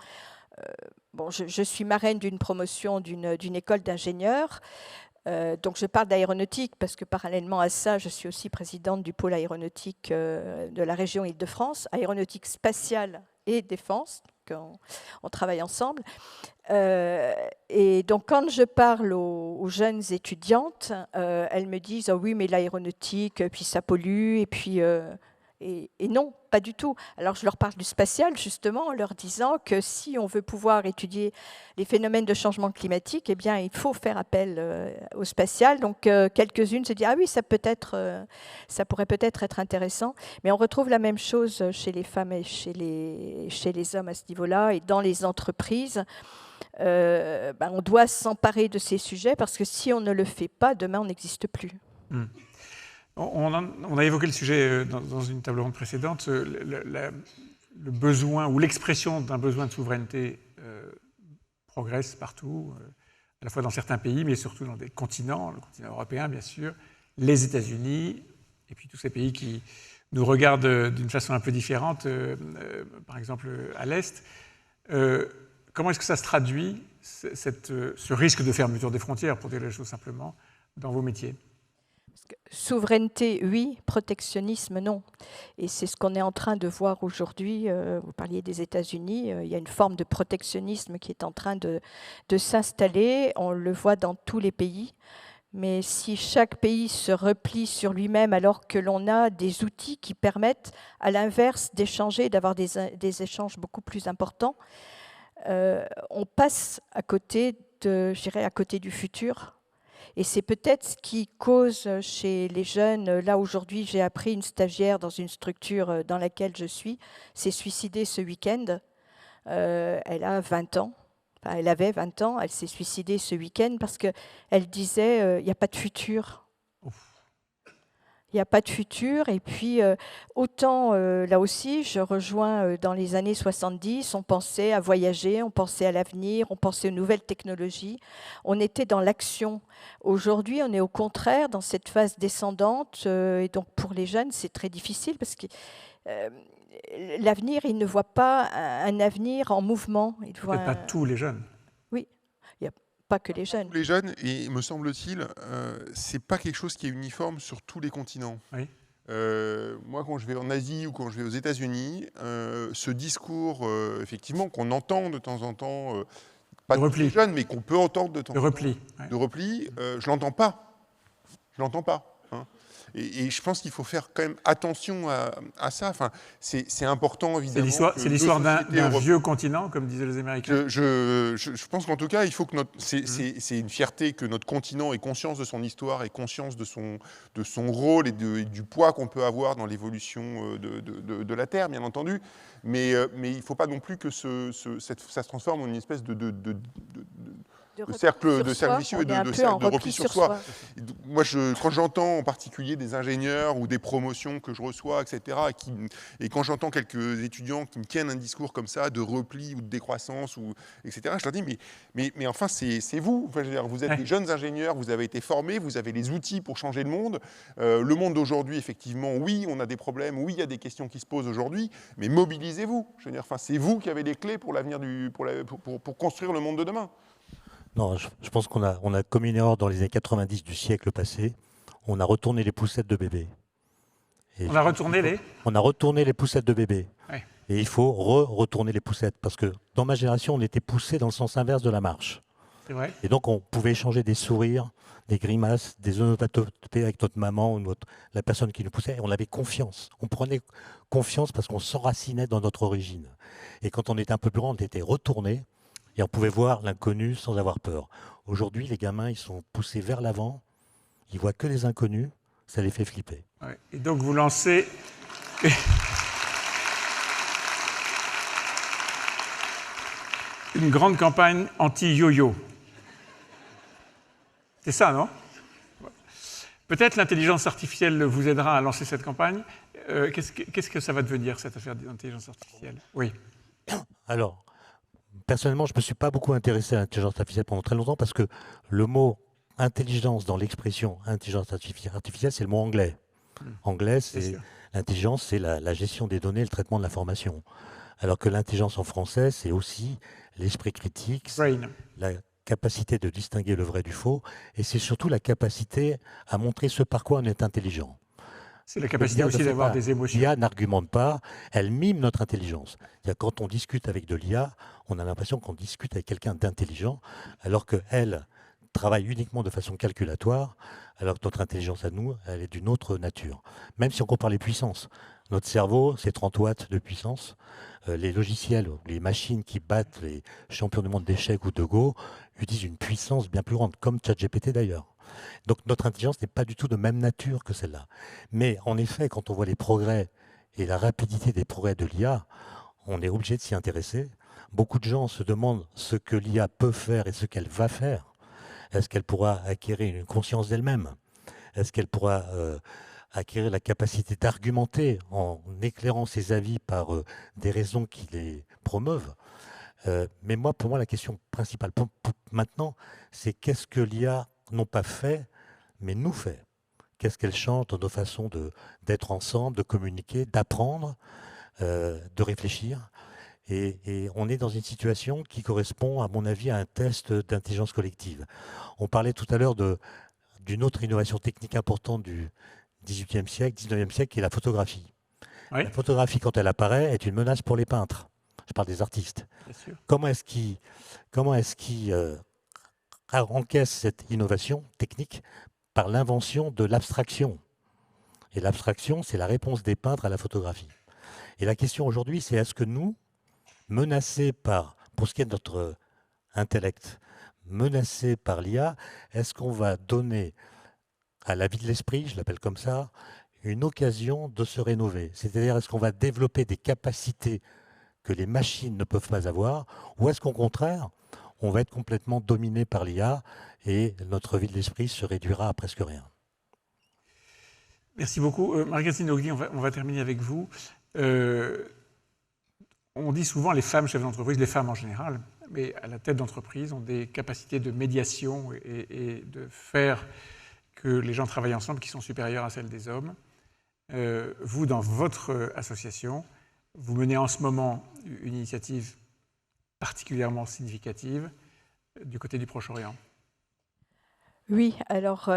Bon, je suis marraine d'une promotion d'une école d'ingénieurs. Donc je parle d'aéronautique parce que parallèlement à ça, je suis aussi présidente du pôle aéronautique de la région Île-de-France, aéronautique spatiale et défense, donc on travaille ensemble. Et donc quand je parle aux jeunes étudiantes, elles me disent « Ah oui, mais l'aéronautique, puis ça pollue, et puis… Et non, pas du tout. Alors je leur parle du spatial justement en leur disant que si on veut pouvoir étudier les phénomènes de changement climatique, eh bien il faut faire appel au spatial. Donc quelques-unes se disent ah oui, ça pourrait peut-être être intéressant. Mais on retrouve la même chose chez les femmes et chez les hommes à ce niveau-là et dans les entreprises. On doit s'emparer de ces sujets parce que si on ne le fait pas, demain on n'existe plus. On a évoqué le sujet dans une table ronde précédente, le besoin ou l'expression d'un besoin de souveraineté progresse partout, à la fois dans certains pays, mais surtout dans des continents, le continent européen bien sûr, les États-Unis, et puis tous ces pays qui nous regardent d'une façon un peu différente, par exemple à l'Est. Comment est-ce que ça se traduit, ce risque de fermeture des frontières, pour dire les choses simplement, dans vos métiers ? Souveraineté, oui. Protectionnisme, non. Et c'est ce qu'on est en train de voir aujourd'hui. Vous parliez des États-Unis. Il y a une forme de protectionnisme qui est en train de s'installer. On le voit dans tous les pays. Mais si chaque pays se replie sur lui-même alors que l'on a des outils qui permettent, à l'inverse, d'échanger, d'avoir des échanges beaucoup plus importants, on passe à côté du futur. Et c'est peut-être ce qui cause chez les jeunes, là aujourd'hui j'ai appris une stagiaire dans une structure dans laquelle je suis, s'est suicidée ce week-end, elle a 20 ans, enfin, elle avait 20 ans, elle s'est suicidée ce week-end parce qu'elle disait il n'y a pas de futur. Il n'y a pas de futur, et puis autant là aussi, je rejoins dans les années 70, on pensait à voyager, on pensait à l'avenir, on pensait aux nouvelles technologies, on était dans l'action. Aujourd'hui, on est au contraire dans cette phase descendante, et donc pour les jeunes, c'est très difficile parce que l'avenir, ils ne voient pas un avenir en mouvement. Peut-être pas tous les jeunes. Oui, il n'y a pas que les jeunes. Les jeunes, et me semble-t-il, c'est pas quelque chose qui est uniforme sur tous les continents. Oui. Moi, quand je vais en Asie ou quand je vais aux États-Unis, ce discours, effectivement, qu'on entend de temps en temps, pas de les jeunes, mais qu'on peut entendre de temps en temps, de repli, je l'entends pas. Je l'entends pas. Hein. Et je pense qu'il faut faire quand même attention à ça. Enfin, c'est important, évidemment. C'est l'histoire d'un vieux continent, comme disaient les Américains. Je pense qu'en tout cas, il faut que c'est une fierté que notre continent ait conscience de son histoire, ait conscience de son rôle et du poids qu'on peut avoir dans l'évolution de la Terre, bien entendu. Mais il ne faut pas non plus que ça se transforme en une espèce cercle de cercle vicieux et on est un de peu cercle en de repli sur soi. Moi, quand j'entends en particulier des ingénieurs ou des promotions que je reçois, etc., et quand j'entends quelques étudiants qui me tiennent un discours comme ça, de repli ou de décroissance, etc., je leur dis, mais enfin, c'est vous. Enfin, je veux dire, vous êtes des jeunes ingénieurs, vous avez été formés, vous avez les outils pour changer le monde. Le monde d'aujourd'hui, effectivement, oui, on a des problèmes, oui, il y a des questions qui se posent aujourd'hui, mais mobilisez-vous. Je veux dire, enfin, c'est vous qui avez les clés pour l'avenir pour construire le monde de demain. Non, je pense qu'on a commis une erreur dans les années 90 du siècle passé. On a retourné les poussettes de bébé. On a retourné les On a retourné les poussettes de bébé. Ouais. Et il faut retourner les poussettes. Parce que dans ma génération, on était poussé dans le sens inverse de la marche. C'est vrai. Et donc, on pouvait échanger des sourires, des grimaces, des onomatopées avec notre maman ou la personne qui nous poussait. Et on avait confiance. On prenait confiance parce qu'on s'enracinait dans notre origine. Et quand on était un peu plus grand, on était retourné. Et on pouvait voir l'inconnu sans avoir peur. Aujourd'hui, les gamins, ils sont poussés vers l'avant. Ils voient que les inconnus. Ça les fait flipper. Ouais. Et donc, vous lancez... une grande campagne anti-yo-yo. C'est ça, non? Peut-être l'intelligence artificielle vous aidera à lancer cette campagne. Qu'est-ce que ça va devenir, cette affaire d'intelligence artificielle? Oui. Alors, personnellement, je ne me suis pas beaucoup intéressé à l'intelligence artificielle pendant très longtemps parce que le mot intelligence dans l'expression intelligence artificielle, c'est le mot anglais. Anglais, c'est l'intelligence, c'est la gestion des données, le traitement de l'information. Alors que l'intelligence en français, c'est aussi l'esprit critique, la capacité de distinguer le vrai du faux, et c'est surtout la capacité à montrer ce par quoi on est intelligent. C'est la capacité aussi d'avoir des émotions. L'IA n'argumente pas, elle mime notre intelligence. Quand on discute avec de l'IA, on a l'impression qu'on discute avec quelqu'un d'intelligent, alors qu'elle travaille uniquement de façon calculatoire, alors que notre intelligence à nous, elle est d'une autre nature. Même si on compare les puissances. Notre cerveau, c'est 30 watts de puissance. Les logiciels, les machines qui battent les champions du monde d'échecs ou de Go utilisent une puissance bien plus grande, comme ChatGPT d'ailleurs. Donc notre intelligence n'est pas du tout de même nature que celle-là. Mais en effet, quand on voit les progrès et la rapidité des progrès de l'IA, on est obligé de s'y intéresser. Beaucoup de gens se demandent ce que l'IA peut faire et ce qu'elle va faire. Est-ce qu'elle pourra acquérir une conscience d'elle-même? Est-ce qu'elle pourra acquérir la capacité d'argumenter en éclairant ses avis par des raisons qui les promeuvent? Mais pour moi, la question principale maintenant, c'est qu'est-ce que l'IA n'ont pas fait, mais nous fait. Qu'est-ce qu'elle change dans nos façons d'être ensemble, de communiquer, d'apprendre, de réfléchir. Et on est dans une situation qui correspond, à mon avis, à un test d'intelligence collective. On parlait tout à l'heure d'une autre innovation technique importante du XVIIIe siècle, XIXe siècle, qui est la photographie. Oui. La photographie, quand elle apparaît, est une menace pour les peintres. Je parle des artistes. Bien sûr. Comment est-ce qu'ils encaissent cette innovation technique par l'invention de l'abstraction? Et l'abstraction, c'est la réponse des peintres à la photographie. Et la question aujourd'hui, c'est est-ce que nous, menacés pour ce qui est de notre intellect, menacés par l'IA, est-ce qu'on va donner à la vie de l'esprit, je l'appelle comme ça, une occasion de se rénover? C'est-à-dire, est-ce qu'on va développer des capacités que les machines ne peuvent pas avoir, ou est-ce qu'au contraire, on va être complètement dominé par l'IA et notre vie de l'esprit se réduira à presque rien? Merci beaucoup. Marie-Christine Ogli, on va terminer avec vous. On dit souvent les femmes chefs d'entreprise, les femmes en général, mais à la tête d'entreprise, ont des capacités de médiation et de faire que les gens travaillent ensemble qui sont supérieures à celles des hommes. Vous, dans votre association, vous menez en ce moment une initiative particulièrement significative du côté du Proche-Orient. Oui, alors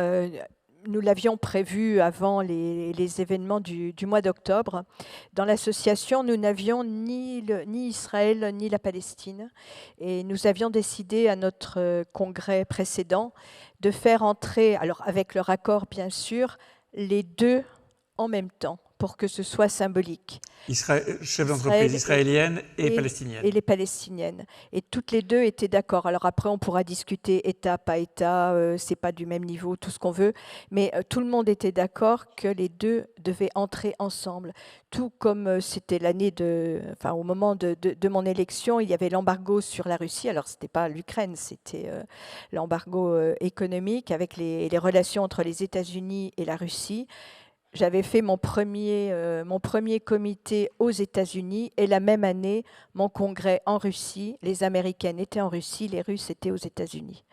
nous l'avions prévu avant les événements du mois d'octobre. Dans l'association, nous n'avions ni Israël ni la Palestine. Et nous avions décidé à notre congrès précédent de faire entrer, alors avec leur accord bien sûr, les deux en même temps, pour que ce soit symbolique. Chef d'entreprise israélienne et palestinienne. Et les palestiniennes. Et toutes les deux étaient d'accord. Alors après, on pourra discuter État, pas État, c'est pas du même niveau, tout ce qu'on veut. Mais tout le monde était d'accord que les deux devaient entrer ensemble. Tout comme c'était l'année au moment de mon élection, il y avait l'embargo sur la Russie. Alors c'était pas l'Ukraine, c'était l'embargo économique avec les relations entre les États-Unis et la Russie. J'avais fait mon premier comité aux États-Unis et la même année, mon congrès en Russie. Les Américaines étaient en Russie, les Russes étaient aux États-Unis.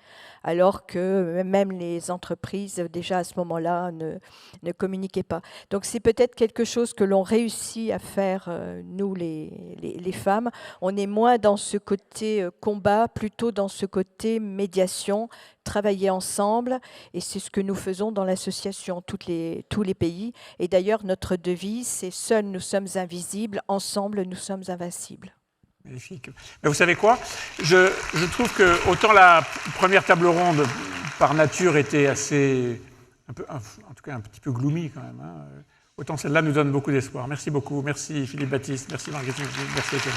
Alors que même les entreprises, déjà à ce moment-là, ne communiquaient pas. Donc c'est peut-être quelque chose que l'on réussit à faire, nous les femmes. On est moins dans ce côté combat, plutôt dans ce côté médiation, travailler ensemble, et c'est ce que nous faisons dans l'association, tous les pays. Et d'ailleurs, notre devise, c'est « Seuls nous sommes invisibles, ensemble nous sommes invincibles ». Magnifique. Mais vous savez quoi, je trouve que autant la première table ronde, par nature, était assez, en tout cas un petit peu gloomy quand même, hein, autant celle-là nous donne beaucoup d'espoir. Merci beaucoup. Merci Philippe Baptiste. Merci Marguerite. Merci Étienne.